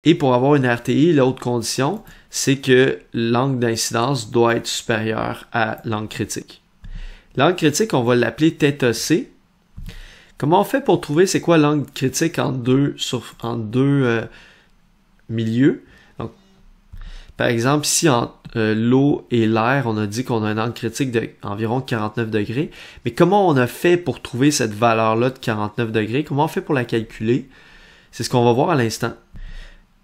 Et pour avoir une RTI, l'autre condition, c'est que l'angle d'incidence doit être supérieur à l'angle critique. L'angle critique, on va l'appeler θc. Comment on fait pour trouver c'est quoi l'angle critique en deux milieux? Donc, par exemple, ici, entre l'eau et l'air, on a dit qu'on a un angle critique d'environ 49 degrés. Mais comment on a fait pour trouver cette valeur-là de 49 degrés? Comment on fait pour la calculer? C'est ce qu'on va voir à l'instant.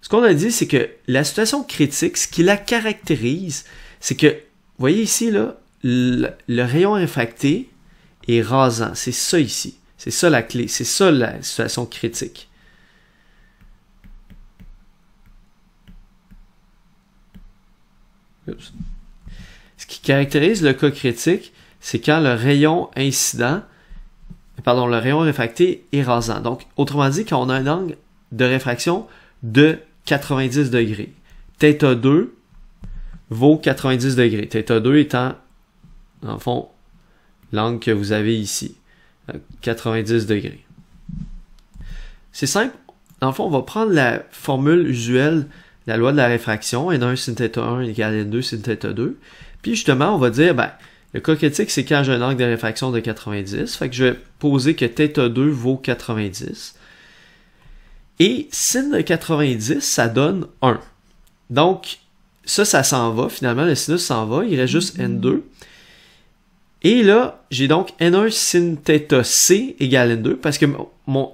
Ce qu'on a dit, c'est que la situation critique, ce qui la caractérise, c'est que, vous voyez ici, là, le rayon réfracté est rasant. C'est ça ici. C'est ça la clé. C'est ça la situation critique. Oups. Ce qui caractérise le cas critique, c'est quand le rayon réfracté est rasant. Donc, autrement dit, quand on a un angle de réfraction de 90 degrés. θ2 vaut 90 degrés. θ2 étant, dans le fond, l'angle que vous avez ici. 90 degrés. C'est simple. Dans le fond, on va prendre la formule usuelle, la loi de la réfraction, N1 sin θ1 égale N2 sin θ2. Puis justement, on va dire, le cas critique, c'est quand j'ai un angle de réfraction de 90. Fait que je vais poser que θ2 vaut 90. Et sin de 90, ça donne 1. Donc, ça s'en va. Finalement, le sinus s'en va. Il reste juste N2. Et là, j'ai donc N1 sin θc égale N2 parce que mon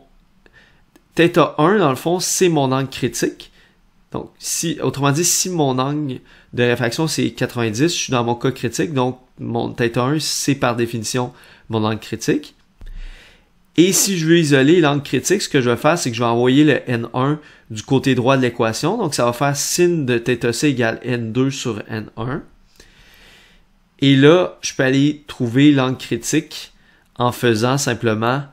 θ1, dans le fond, c'est mon angle critique. Donc, autrement dit, si mon angle de réfraction, c'est 90, je suis dans mon cas critique. Donc, mon θ1, c'est par définition mon angle critique. Et si je veux isoler l'angle critique, ce que je vais faire, c'est que je vais envoyer le N1 du côté droit de l'équation. Donc, ça va faire sin de θc égale N2 sur N1. Et là, je peux aller trouver l'angle critique en faisant simplement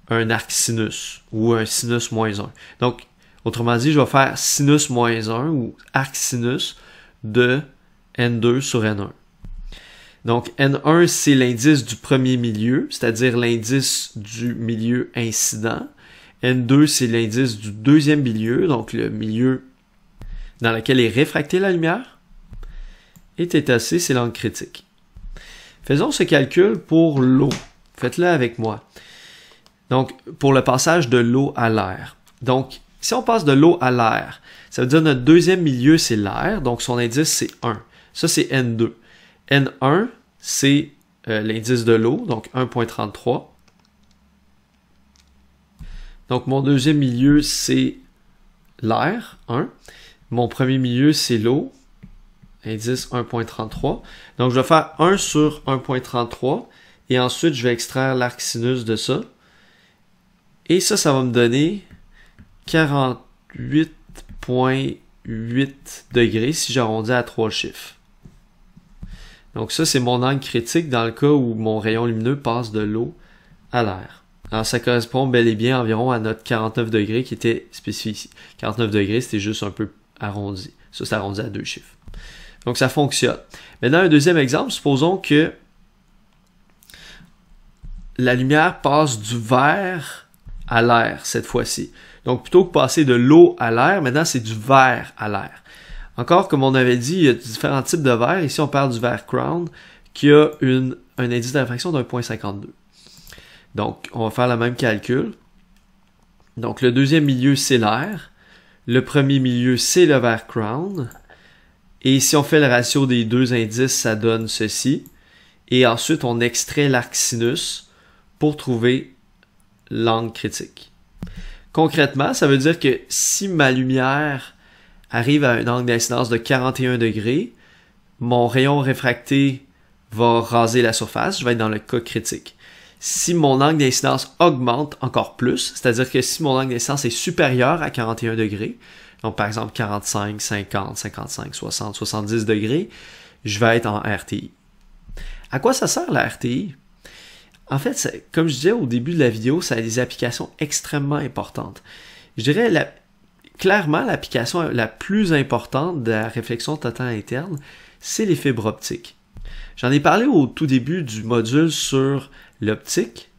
un arc sinus ou un sinus moins 1. Donc, autrement dit, je vais faire sinus moins 1 ou arc sinus de N2 sur N1. Donc, N1, c'est l'indice du premier milieu, c'est-à-dire l'indice du milieu incident. N2, c'est l'indice du deuxième milieu, donc le milieu dans lequel est réfractée la lumière. Et θc, c'est l'angle critique. Faisons ce calcul pour l'eau. Faites-le avec moi. Donc, pour le passage de l'eau à l'air. Donc, si on passe de l'eau à l'air, ça veut dire notre deuxième milieu, c'est l'air. Donc, son indice, c'est 1. Ça, c'est N2. N1, c'est l'indice de l'eau, donc 1.33. Donc, mon deuxième milieu, c'est l'air, 1. Mon premier milieu, c'est l'eau, indice 1.33. Donc, je vais faire 1 sur 1.33 et ensuite, je vais extraire l'arc sinus de ça. Et ça va me donner 48.8 degrés si j'arrondis à 3 chiffres. Donc ça, c'est mon angle critique dans le cas où mon rayon lumineux passe de l'eau à l'air. Alors ça correspond bel et bien environ à notre 49 degrés qui était spécifié ici. 49 degrés, c'était juste un peu arrondi. Ça, c'est arrondi à 2 chiffres. Donc ça fonctionne. Maintenant, un deuxième exemple, supposons que la lumière passe du verre à l'air cette fois-ci. Donc plutôt que passer de l'eau à l'air, maintenant c'est du verre à l'air. Encore, comme on avait dit, il y a différents types de verre. Ici, on parle du verre Crown qui a un indice de réfraction de 1.52. Donc, on va faire le même calcul. Donc, le deuxième milieu, c'est l'air. Le premier milieu, c'est le verre Crown. Et si on fait le ratio des deux indices, ça donne ceci. Et ensuite, on extrait l'arc sinus pour trouver l'angle critique. Concrètement, ça veut dire que si ma lumière arrive à un angle d'incidence de 41 degrés, mon rayon réfracté va raser la surface, je vais être dans le cas critique. Si mon angle d'incidence augmente encore plus, c'est-à-dire que si mon angle d'incidence est supérieur à 41 degrés, donc par exemple 45, 50, 55, 60, 70 degrés, je vais être en RTI. À quoi ça sert la RTI? En fait, comme je disais au début de la vidéo, ça a des applications extrêmement importantes. Je dirais clairement, l'application la plus importante de la réflexion totale interne, c'est les fibres optiques. J'en ai parlé au tout début du module sur l'optique.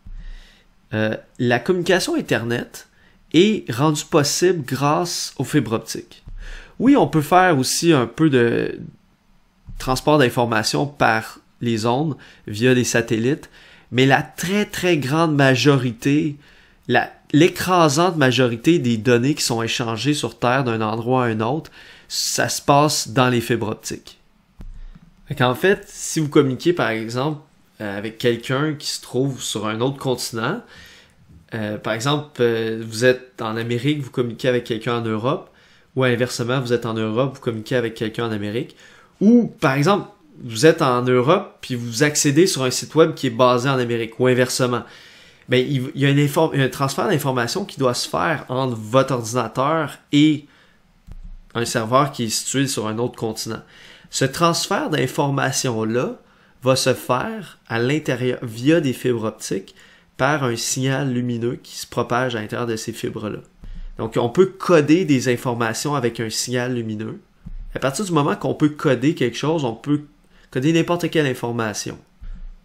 La communication Internet est rendu possible grâce aux fibres optiques. Oui, on peut faire aussi un peu de transport d'informations par les ondes via des satellites, mais la très très grande majorité, l'écrasante majorité des données qui sont échangées sur Terre d'un endroit à un autre, ça se passe dans les fibres optiques. En fait, si vous communiquez par exemple avec quelqu'un qui se trouve sur un autre continent, par exemple, vous êtes en Amérique, vous communiquez avec quelqu'un en Europe, ou inversement, vous êtes en Europe, vous communiquez avec quelqu'un en Amérique, ou par exemple, vous êtes en Europe, puis vous accédez sur un site web qui est basé en Amérique, ou inversement. Ben, il y a un transfert d'informations qui doit se faire entre votre ordinateur et un serveur qui est situé sur un autre continent. Ce transfert d'informations-là va se faire à l'intérieur via des fibres optiques par un signal lumineux qui se propage à l'intérieur de ces fibres-là. Donc, on peut coder des informations avec un signal lumineux. À partir du moment qu'on peut coder quelque chose, on peut coder n'importe quelle information.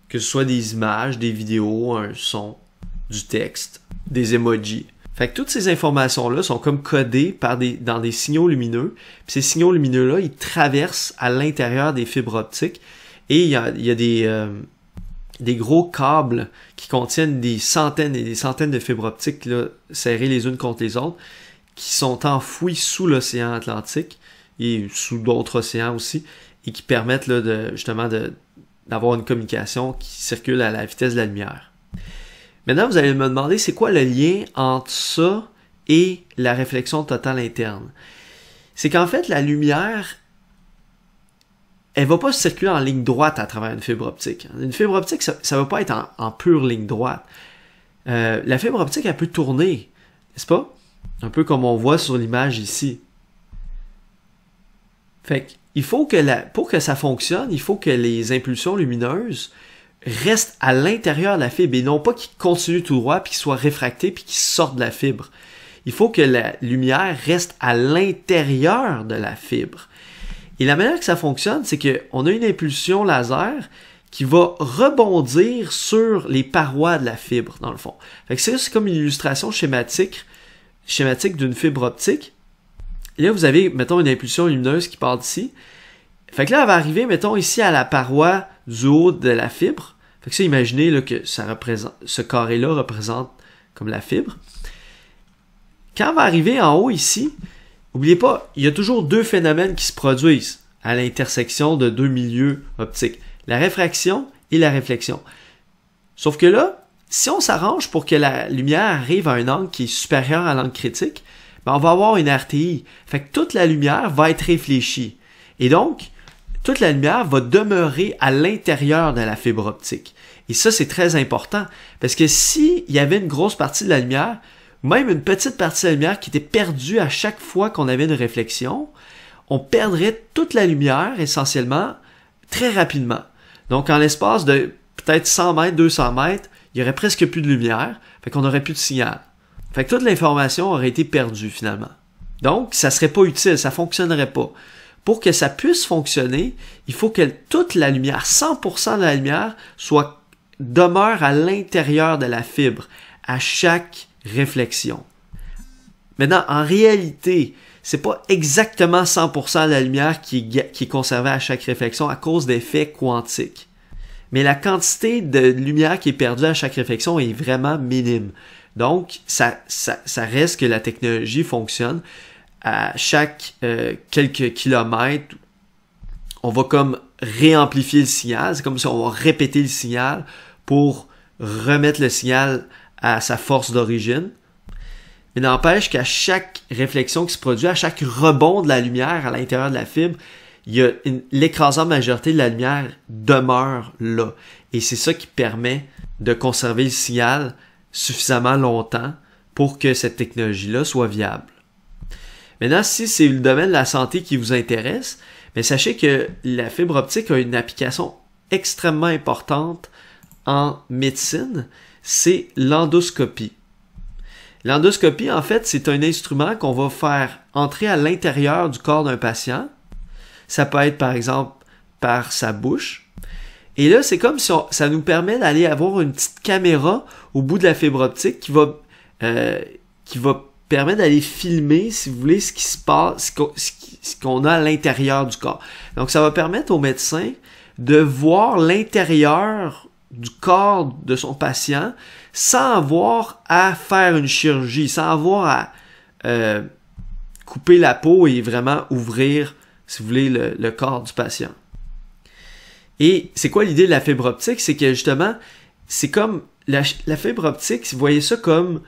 Que ce soit des images, des vidéos, un son, du texte, des emojis. Fait que toutes ces informations-là sont comme codées dans des signaux lumineux. Puis ces signaux lumineux-là, ils traversent à l'intérieur des fibres optiques. Et il y a des gros câbles qui contiennent des centaines et des centaines de fibres optiques là, serrées les unes contre les autres, qui sont enfouis sous l'océan Atlantique et sous d'autres océans aussi, et qui permettent là, d'avoir une communication qui circule à la vitesse de la lumière. Maintenant, vous allez me demander, c'est quoi le lien entre ça et la réflexion totale interne? C'est qu'en fait, la lumière, elle va pas circuler en ligne droite à travers une fibre optique. Une fibre optique, ça va pas être en pure ligne droite. La fibre optique, elle peut tourner, n'est-ce pas? Un peu comme on voit sur l'image ici. Fait qu'il faut pour que ça fonctionne, il faut que les impulsions lumineuses restent à l'intérieur de la fibre et non pas qu'ils continuent tout droit puis qu'ils soient réfractés puis qu'ils sortent de la fibre. Il faut que la lumière reste à l'intérieur de la fibre. Et la manière que ça fonctionne, c'est qu'on a une impulsion laser qui va rebondir sur les parois de la fibre, dans le fond. Fait que c'est comme une illustration schématique d'une fibre optique. Et là, vous avez, mettons, une impulsion lumineuse qui part d'ici. Fait que là, elle va arriver, mettons, ici à la paroi du haut de la fibre. Fait que ça, imaginez là, que ce carré-là représente comme la fibre. Quand elle va arriver en haut ici, n'oubliez pas, il y a toujours deux phénomènes qui se produisent à l'intersection de deux milieux optiques. La réfraction et la réflexion. Sauf que là, si on s'arrange pour que la lumière arrive à un angle qui est supérieur à l'angle critique, ben on va avoir une RTI. Fait que toute la lumière va être réfléchie. Et donc, toute la lumière va demeurer à l'intérieur de la fibre optique. Et ça, c'est très important. Parce que s'il y avait une grosse partie de la lumière, même une petite partie de la lumière qui était perdue à chaque fois qu'on avait une réflexion, on perdrait toute la lumière essentiellement très rapidement. Donc, en l'espace de peut-être 100 mètres, 200 mètres, il y aurait presque plus de lumière, fait qu'on n'aurait plus de signal. Fait que toute l'information aurait été perdue finalement. Donc, ça serait pas utile, ça fonctionnerait pas. Pour que ça puisse fonctionner, il faut que toute la lumière, 100% de la lumière, demeure à l'intérieur de la fibre à chaque réflexion. Maintenant, en réalité, c'est pas exactement 100% de la lumière qui est conservée à chaque réflexion à cause d'effets quantiques. Mais la quantité de lumière qui est perdue à chaque réflexion est vraiment minime. Donc, ça reste que la technologie fonctionne. À chaque quelques kilomètres, on va comme réamplifier le signal. C'est comme si on va répéter le signal pour remettre le signal à sa force d'origine. Mais n'empêche qu'à chaque réflexion qui se produit, à chaque rebond de la lumière à l'intérieur de la fibre, l'écrasante majorité de la lumière demeure là. Et c'est ça qui permet de conserver le signal suffisamment longtemps pour que cette technologie-là soit viable. Maintenant, si c'est le domaine de la santé qui vous intéresse, mais sachez que la fibre optique a une application extrêmement importante en médecine, c'est l'endoscopie. L'endoscopie, en fait, c'est un instrument qu'on va faire entrer à l'intérieur du corps d'un patient. Ça peut être, par exemple, par sa bouche. Et là, c'est comme si ça nous permet d'aller avoir une petite caméra au bout de la fibre optique qui va permet d'aller filmer, si vous voulez, ce qui se passe, ce qu'on a à l'intérieur du corps. Donc, ça va permettre au médecin de voir l'intérieur du corps de son patient sans avoir à faire une chirurgie, sans avoir à couper la peau et vraiment ouvrir, si vous voulez, le corps du patient. Et c'est quoi l'idée de la fibre optique? C'est que justement, c'est comme la fibre optique, vous voyez ça comme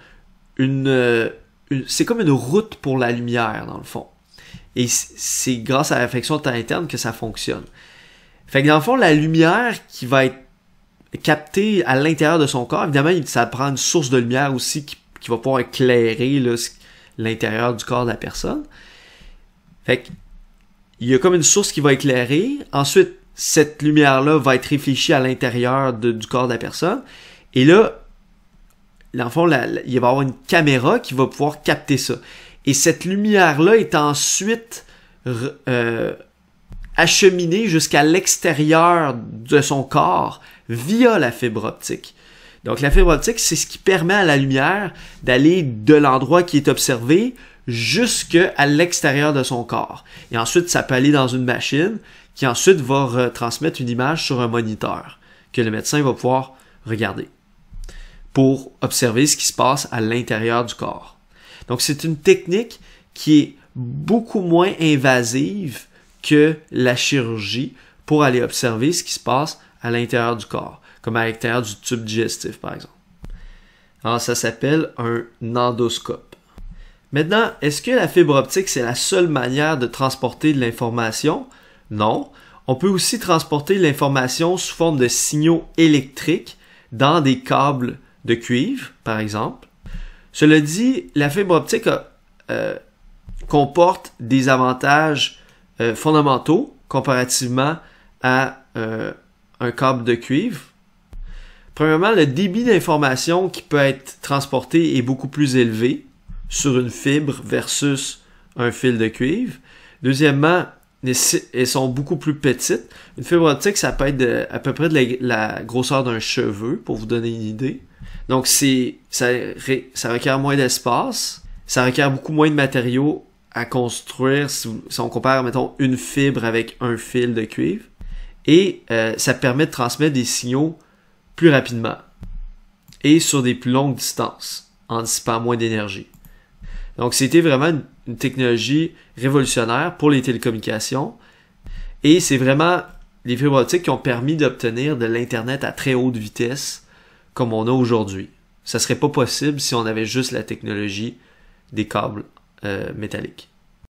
c'est comme une route pour la lumière, dans le fond. Et c'est grâce à la réflexion de temps interne que ça fonctionne. Fait que dans le fond, la lumière qui va être captée à l'intérieur de son corps, évidemment, ça prend une source de lumière aussi qui va pouvoir éclairer là, l'intérieur du corps de la personne. Fait que, il y a comme une source qui va éclairer. Ensuite, cette lumière-là va être réfléchie à l'intérieur du corps de la personne. Et là, dans le fond, il va y avoir une caméra qui va pouvoir capter ça. Et cette lumière-là est ensuite acheminée jusqu'à l'extérieur de son corps via la fibre optique. Donc la fibre optique, c'est ce qui permet à la lumière d'aller de l'endroit qui est observé jusqu'à l'extérieur de son corps. Et ensuite, ça peut aller dans une machine qui ensuite va retransmettre une image sur un moniteur que le médecin va pouvoir regarder pour observer ce qui se passe à l'intérieur du corps. Donc, c'est une technique qui est beaucoup moins invasive que la chirurgie pour aller observer ce qui se passe à l'intérieur du corps, comme à l'intérieur du tube digestif, par exemple. Alors, ça s'appelle un endoscope. Maintenant, est-ce que la fibre optique, c'est la seule manière de transporter de l'information? Non. On peut aussi transporter l'information sous forme de signaux électriques dans des câbles de cuivre, par exemple. Cela dit, la fibre optique comporte des avantages fondamentaux comparativement à un câble de cuivre. Premièrement, le débit d'information qui peut être transporté est beaucoup plus élevé sur une fibre versus un fil de cuivre. Deuxièmement, elles sont beaucoup plus petites. Une fibre optique, ça peut être à peu près de la grosseur d'un cheveu, pour vous donner une idée. Donc, ça requiert moins d'espace, ça requiert beaucoup moins de matériaux à construire si on compare, mettons, une fibre avec un fil de cuivre. Et ça permet de transmettre des signaux plus rapidement et sur des plus longues distances, en dissipant moins d'énergie. Donc, c'était vraiment une technologie révolutionnaire pour les télécommunications. Et c'est vraiment les fibres optiques qui ont permis d'obtenir de l'Internet à très haute vitesse comme on a aujourd'hui. Ça serait pas possible si on avait juste la technologie des câbles métalliques.